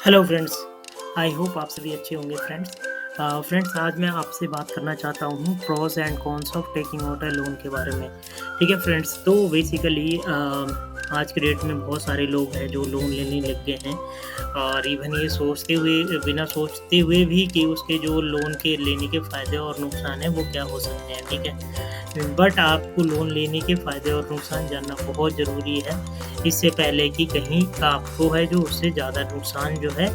Hello friends, I hope आप सभी अच्छे होंगे फ्रेंड्स। फ्रेंड्स आज मैं आपसे बात करना चाहता हूँ pros and cons of taking out a loan के बारे में। ठीक है फ्रेंड्स, तो बेसिकली आज के डेट में बहुत सारे लोग हैं जो लोन लेने लग गए हैं और इवन ये सोचते हुए बिना सोचते हुए भी कि उसके जो लोन के लेने के फ़ायदे और नुकसान हैं वो क्या हो सकते हैं। ठीक है, बट आपको लोन लेने के फ़ायदे और नुकसान जानना बहुत ज़रूरी है, इससे पहले कि कहीं आपको है जो उससे ज़्यादा नुकसान जो है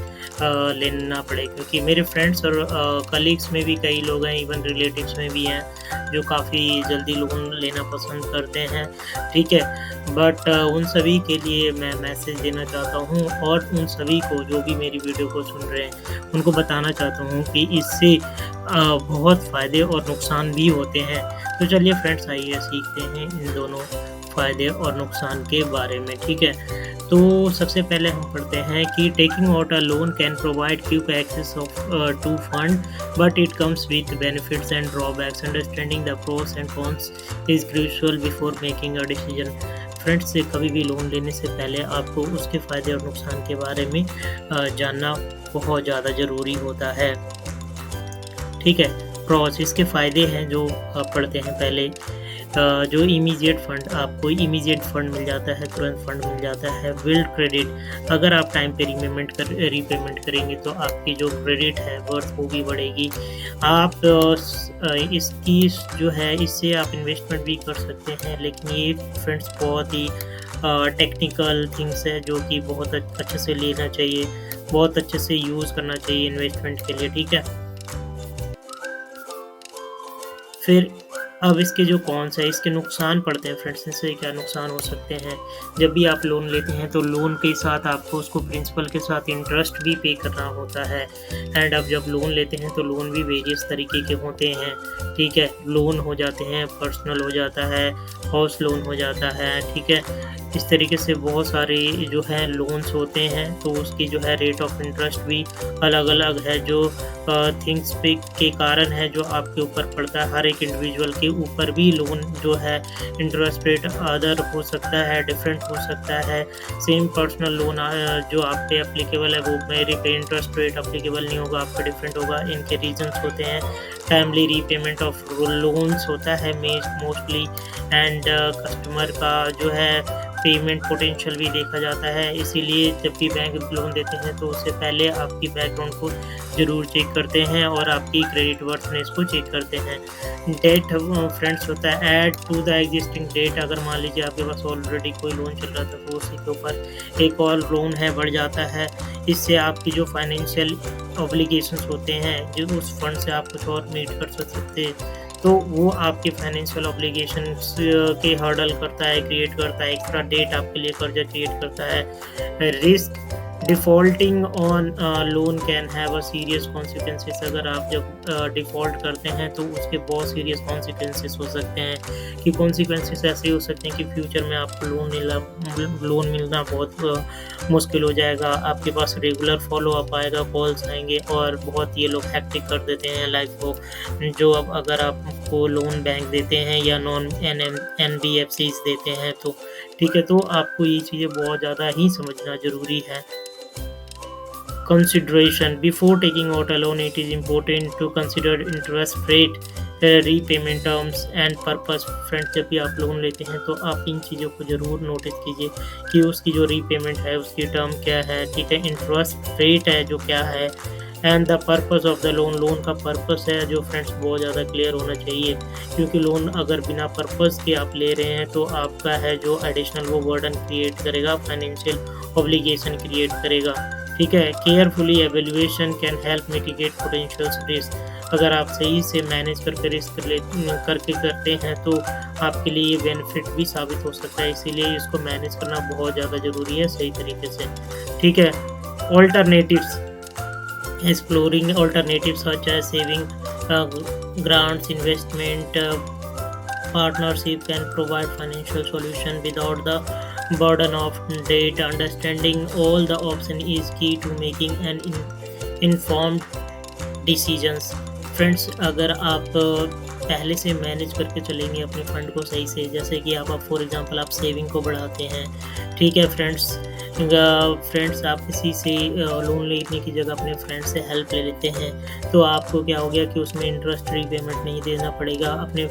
लेना पड़े, क्योंकि मेरे फ्रेंड्स और कलीग्स में भी कई लोग हैं, इवन रिलेटिव्स में भी हैं जो काफ़ी जल्दी लोन लेना पसंद करते हैं। ठीक है, बट उन सभी के लिए मैं मैसेज देना चाहता हूँ और उन सभी को जो भी मेरी वीडियो को सुन रहे हैं उनको बताना चाहता हूँ कि इससे बहुत फ़ायदे और नुकसान भी होते हैं। तो चलिए फ्रेंड्स, आइए सीखते हैं इन दोनों फ़ायदे और नुकसान के बारे में। ठीक है, तो सबसे पहले हम पढ़ते हैं कि taking out a loan can provide quick access of to fund, but it comes with benefits and drawbacks. Understanding the pros and cons is crucial before making a decision. Friends, से कभी भी लोन लेने से पहले आपको उसके फ़ायदे और नुकसान के बारे में जानना बहुत ज़्यादा ज़रूरी होता है। ठीक है, प्रोस इसके फ़ायदे हैं जो पढ़ते हैं पहले। जो इमीडिएट फ़ंड, आपको इमीडिएट फ़ंड मिल जाता है, तुरंत फ़ंड मिल जाता है। बिल्ड क्रेडिट, अगर आप टाइम पे रीपेमेंट करेंगे तो आपकी जो क्रेडिट है वर्थ वो भी बढ़ेगी। आप इसकी जो है इससे आप इन्वेस्टमेंट भी कर सकते हैं, लेकिन ये फ्रेंड्स बहुत ही टेक्निकल थिंग्स है जो कि बहुत अच्छे से लेना चाहिए, बहुत अच्छे से यूज़ करना चाहिए इन्वेस्टमेंट के लिए। ठीक है, फिर अब इसके जो कॉन्स है, इसके नुकसान पड़ते हैं फ्रेंड्स। इससे क्या नुकसान हो सकते हैं? जब भी आप लोन लेते हैं तो लोन के साथ आपको उसको प्रिंसिपल के साथ इंटरेस्ट भी पे करना होता है। एंड अब जब लोन लेते हैं तो लोन भी वेरियस तरीके के होते हैं। ठीक है, लोन हो जाते हैं, पर्सनल हो जाता है, हाउस लोन हो जाता है। ठीक है, इस तरीके से बहुत सारे जो है लोन्स होते हैं, तो उसकी जो है रेट ऑफ इंटरेस्ट भी अलग-अलग है, जो थिंग्स पे के कारण है जो आपके ऊपर पड़ता है। हर एक इंडिविजुअल के ऊपर भी लोन जो है इंटरेस्ट रेट अदर हो सकता है, डिफरेंट हो सकता है। सेम पर्सनल लोन जो आप पे एप्लीकेबल है वो मेरे पे इंटरेस्ट रेट एप्लीकेबल नहीं होगा, आप पे डिफरेंट होगा। इनके रीजंस होते हैं, टाइमली रीपेमेंट ऑफ लोन्स होता है मोस्टली, एंड कस्टमर का जो है पेमेंट पोटेंशियल भी देखा जाता है। इसीलिए जब भी बैंक लोन देते हैं तो उससे पहले आपकी बैकग्राउंड को ज़रूर चेक करते हैं और आपकी क्रेडिट वर्थनेस को चेक करते हैं। डेट फ्रेंड्स होता है add to the existing debt. अगर मान लीजिए आपके पास ऑलरेडी कोई लोन चल रहा था तो उसी के ऊपर एक और लोन है बढ़ जाता है। इससे आपकी जो फाइनेंशियल ऑब्लिगेशंस होते हैं, जो उस फंड से आप कुछ और मीट कर सकते, तो वो आपके फाइनेंशियल ऑब्लिगेशंस के हर्डल करता है, क्रिएट करता है, एक्स्ट्रा डेट आपके लिए कर्जा क्रिएट करता है। Risk defaulting on loan can have a serious consequences. अगर आप जब डिफ़ॉल्ट करते हैं तो उसके बहुत सीरियस कॉन्सिक्वेंसेस हो सकते हैं, कि कॉन्सिक्वेंसेस ऐसे हो सकते हैं कि फ्यूचर में आपको लोन मिलना बहुत मुश्किल हो जाएगा। आपके पास रेगुलर फॉलो अप आएगा, कॉल्स आएंगे और बहुत ये लोग हैक्टिक कर देते हैं लाइफ को। जो अब अगर आपको लोन बैंक देते हैं या नॉन NBFCs देते हैं तो ठीक है, तो आपको ये चीज़ें बहुत ज़्यादा ही समझना ज़रूरी है। Consideration before taking out a loan, it is important to consider interest rate, repayment terms and purpose. Friends, जब भी आप लोन लेते हैं तो आप इन चीज़ों को ज़रूर नोटिस कीजिए कि उसकी जो रीपेमेंट है उसकी टर्म क्या है। ठीक है, इंटरेस्ट रेट है जो क्या है, and the purpose of the loan, loan का पर्पस है जो फ्रेंड्स बहुत ज़्यादा क्लियर होना चाहिए, क्योंकि लोन अगर बिना पर्पस के आप ले रहे हैं तो आपका है जो एडिशनल वो बर्डन क्रिएट करेगा, फाइनेंशियल ऑब्लिगेशन क्रिएट करेगा। ठीक है, carefully evaluation can help mitigate potential risk. अगर आप सही से मैनेज करके रिस्क करके करते हैं तो आपके लिए ये बेनिफिट भी साबित हो सकता है, इसीलिए इसको मैनेज करना बहुत ज़्यादा ज़रूरी है सही तरीके से। ठीक है, alternatives, exploring alternatives such as saving, grants, investment, partnership can provide financial solution without the burden of debt. Understanding all the option is key to making an informed decisions. Friends, अगर आप पहले से मैनेज करके चलेंगे अपने fund को सही से, जैसे कि आप फॉर एग्जांपल आप सेविंग को बढ़ाते हैं। ठीक है फ्रेंड्स, फ्रेंड्स आप किसी से लोन लेने की जगह अपने फ्रेंड से हेल्प ले लेते हैं, तो आपको क्या हो गया कि उसमें इंटरेस्ट रीपेमेंट नहीं देना पड़ेगा। अपने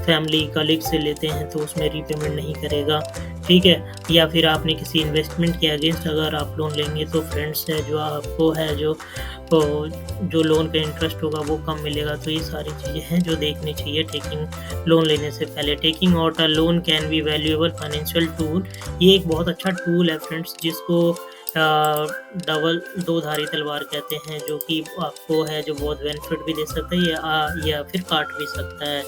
फैमिली कलीग से लेते हैं तो उसमें रीपेमेंट नहीं करेगा, ठीक है? या फिर आपने किसी इन्वेस्टमेंट के अगेंस्ट अगर आप लोन लेंगे तो फ्रेंड्स है जो आपको है जो लोन का इंटरेस्ट होगा वो कम मिलेगा। तो ये सारी चीज़ें हैं जो देखनी चाहिए लोन लेने से पहले। Taking out a loan can be valuable financial tool. ये एक बहुत अच्छा टूल है फ्रेंड्स, जिसको डबल दो-धारी तलवार कहते हैं, जो कि आपको है जो बहुत बेनिफिट भी दे सकता है या फिर काट भी सकता है।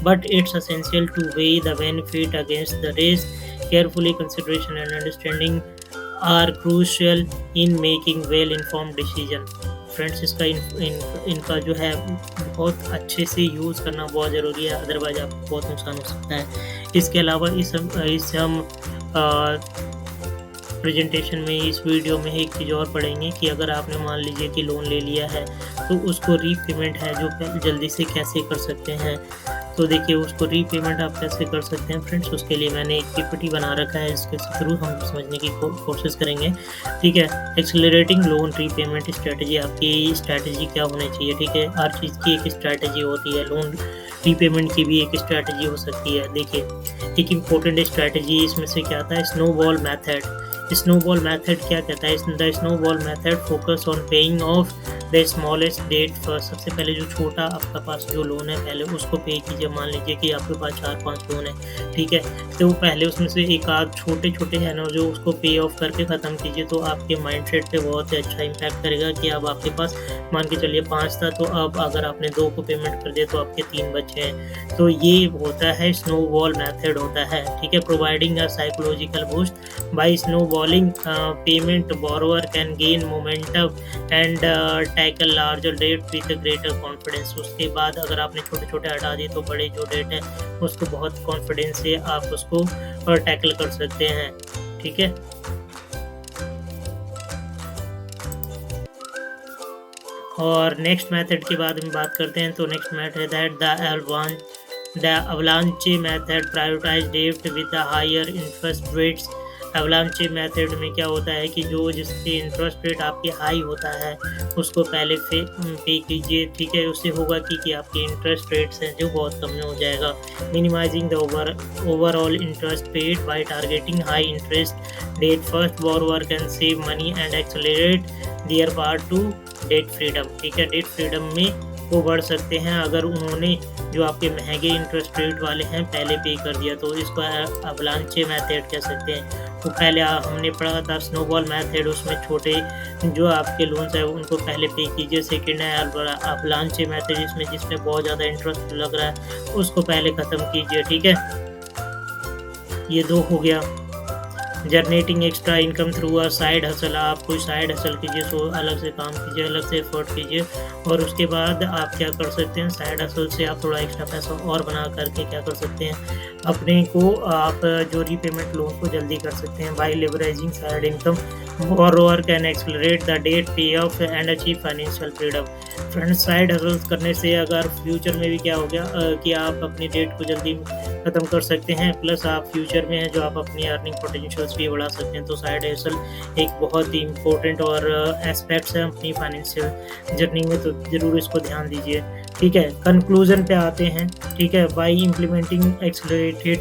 But it's essential to weigh the benefit against the risk. Carefully consideration and understanding are crucial in making well informed decision. Friends इसका इनका जो है बहुत अच्छे से यूज़ करना बहुत ज़रूरी है, अदरवाइज़ आपको बहुत नुकसान हो सकता है। इसके अलावा इस हम प्रेजेंटेशन में इस वीडियो में एक चीज़ और पढ़ेंगे कि अगर आपने मान लीजिए कि लोन ले लिया है तो उसको रीपेमेंट है जो जल्दी से कैसे कर सकते हैं। तो देखिए उसको रीपेमेंट आप कैसे कर सकते हैं फ्रेंड्स, उसके लिए मैंने एक पीपीटी बना रखा है, इसके थ्रू हम समझने की कोशिश करेंगे, ठीक है? एक्सेलरेटिंग लोन रीपेमेंट स्ट्रैटेजी, आपकी स्ट्रैटेजी क्या होनी चाहिए, ठीक है? हर चीज़ की एक स्ट्रैटेजी होती है, लोन रीपेमेंट की भी एक स्ट्रैटेजी हो सकती है। देखिए एक इम्पोर्टेंट स्ट्रैटेजी इसमें से क्या आता है, स्नोबॉल मेथड। स्नोबॉल मेथड क्या कहता है? The snowball method focus on paying off the smallest debt first. सबसे पहले जो छोटा आपका पास जो लोन है पहले उसको पे कीजिए। मान लीजिए कि आपके पास 4-5 लोन है, ठीक है? तो पहले उसमें से एक आध छोटे-छोटे हैं ना जो उसको पे ऑफ करके ख़त्म कीजिए, तो आपके माइंडसेट पे बहुत ही अच्छा इम्पैक्ट करेगा कि अब आपके पास मान के चलिए 5 था, तो अब अगर आपने 2 को पेमेंट कर दिया तो आपके 3 बचे हैं। तो ये होता है स्नोबॉल मेथड होता है, ठीक है? Providing a psychological boost by snowballing payment borrower can gain momentum and tackle larger debt with greater confidence. उसके बाद अगर आपने छोटे-छोटे हटा दिए तो बड़े जो डेट है उसको बहुत कॉन्फिडेंस से आप उसको टैकल कर सकते हैं, ठीक है? और नेक्स्ट मेथड के बाद हम बात करते हैं, तो नेक्स्ट मेथड है that the avalanche method prioritise debt with the higher interest rates. Avalanche method में क्या होता है कि जो जिसके इंटरेस्ट रेट आपके हाई होता है उसको पहले पे कीजिए, ठीक है? उससे होगा कि आपके इंटरेस्ट रेट्स हैं जो बहुत कम में हो जाएगा। Minimizing the overall interest paid by targeting high interest debt first, borrower can save money and accelerate their part to debt freedom, ठीक है? डेट फ्रीडम में वो बढ़ सकते हैं अगर उन्होंने जो आपके महंगे इंटरेस्ट रेट वाले हैं पहले पे कर दिया, तो इसको अवलांचे मेथड कह सकते हैं। वो पहले हमने पढ़ा था स्नोबॉल मेथड, उसमें छोटे जो आपके लोन्स हैं उनको पहले पे कीजिए। सेकंड है अवलांचे मेथड, जिसमें बहुत ज़्यादा इंटरेस्ट लग रहा है उसको पहले ख़त्म कीजिए, ठीक है? ये 2 हो गया। Generating extra income through a side hustle, आप कोई साइड हसल कीजिए, सो अलग से काम कीजिए, अलग से एफर्ट कीजिए, और उसके बाद आप क्या कर सकते हैं, साइड हसल से आप थोड़ा एक्स्ट्रा पैसा और बना करके क्या कर सकते हैं, अपने को आप जो रीपेमेंट लोन को जल्दी कर सकते हैं। By leveraging side income borrower can accelerate the debt pay off and achieve financial freedom. Friends side hustle करने से अगर फ्यूचर में भी क्या हो गया कि आप अपनी डेट को जल्दी ख़त्म कर सकते हैं, प्लस आप फ्यूचर में है जो आप अपनी अर्निंग पोटेंशियल्स भी बढ़ा सकते हैं। तो साइड हसल एक बहुत ही इम्पोर्टेंट और एस्पेक्ट्स है अपनी फाइनेंशियल जर्नी में, तो ज़रूर इसको ध्यान दीजिए, ठीक है? कंक्लूजन पे आते हैं, ठीक है? By implementing accelerated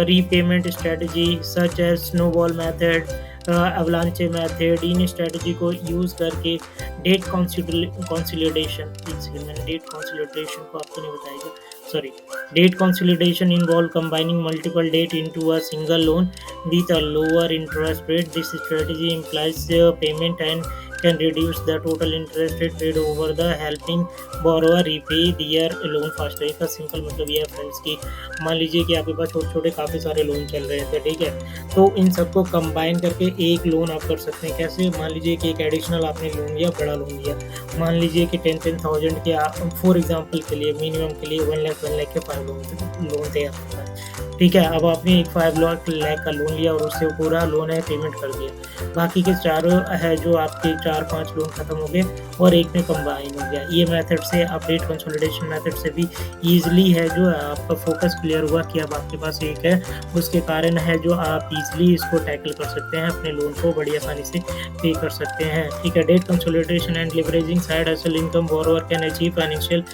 repayment strategy such as snowball method, avalanche method, इन स्ट्रेटजी को यूज़ करके डेट कंसोलिडेशन, मैंने डेट कंसोलिडेशन को आपको नहीं बताएगा, sorry, debt consolidation involve combining multiple debt into a single loan with a lower interest rate. This strategy implies payment and can reduce the total interest rate paid over the helping borrower repay their loan faster। इसका simple मतलब ये है friends कि मान लीजिए कि आपके पास छोटे-छोटे काफ़ी सारे लोन चल रहे थे, ठीक है? तो इन सबको कंबाइन करके एक लोन आप कर सकते हैं। कैसे? मान लीजिए कि एक एडिशनल आपने लोन लिया, बड़ा लोन लिया, मान लीजिए कि 10,000 के फॉर एग्जांपल के लिए मिनिमम के लिए 1 लाख के 5 लोन थे आपके पास, ठीक है? अब आपने एक 5 लाख का लोन लिया और उससे पूरा लोन है पेमेंट कर दिया। बाकी के चारों है जो आपके 4-5 लोन खत्म हो गए और एक में कंबाइन हो गया। ये मेथड से आप डेट कंसोलिडेशन मेथड से भी ईज़िली है जो आपका फ़ोकस क्लियर हुआ कि अब आपके पास एक है, उसके कारण है जो आप ईज़िली इसको टैकल कर सकते हैं, अपने लोन को बड़ी आसानी से पे कर सकते हैं। ठीक है? Debt consolidation and leveraging side hustle income borrower can achieve financial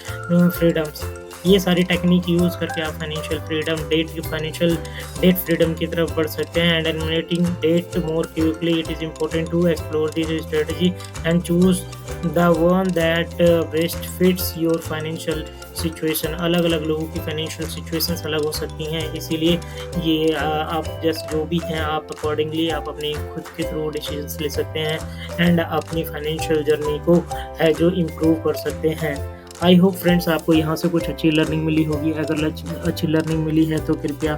freedoms. ये सारी टेक्निक यूज़ करके आप फाइनेंशियल डेट फ्रीडम की तरफ बढ़ सकते हैं। And eliminating debt more quickly it is important to explore this strategy and choose the one that best fits your financial situation. अलग-अलग लोगों की फाइनेंशियल सिचुएशंस अलग हो सकती हैं, इसीलिए ये आप जस्ट जो भी हैं आप अकॉर्डिंगली आप अपने खुद के थ्रू डिसीजंस ले सकते हैं एंड अपनी फाइनेंशियल जर्नी को है जो इम्प्रूव कर सकते हैं। आई होप फ्रेंड्स आपको यहाँ से कुछ अच्छी लर्निंग मिली होगी। अगर अच्छी लर्निंग मिली है तो कृपया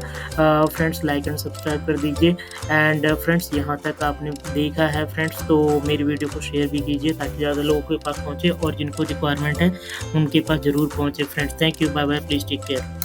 फ्रेंड्स लाइक एंड सब्सक्राइब कर दीजिए। एंड फ्रेंड्स यहाँ तक आपने देखा है फ्रेंड्स तो मेरी वीडियो को शेयर भी कीजिए ताकि ज़्यादा लोगों के पास पहुँचे और जिनको रिक्वायरमेंट है उनके पास ज़रूर पहुँचे friends. Thank you, bye bye, please take care.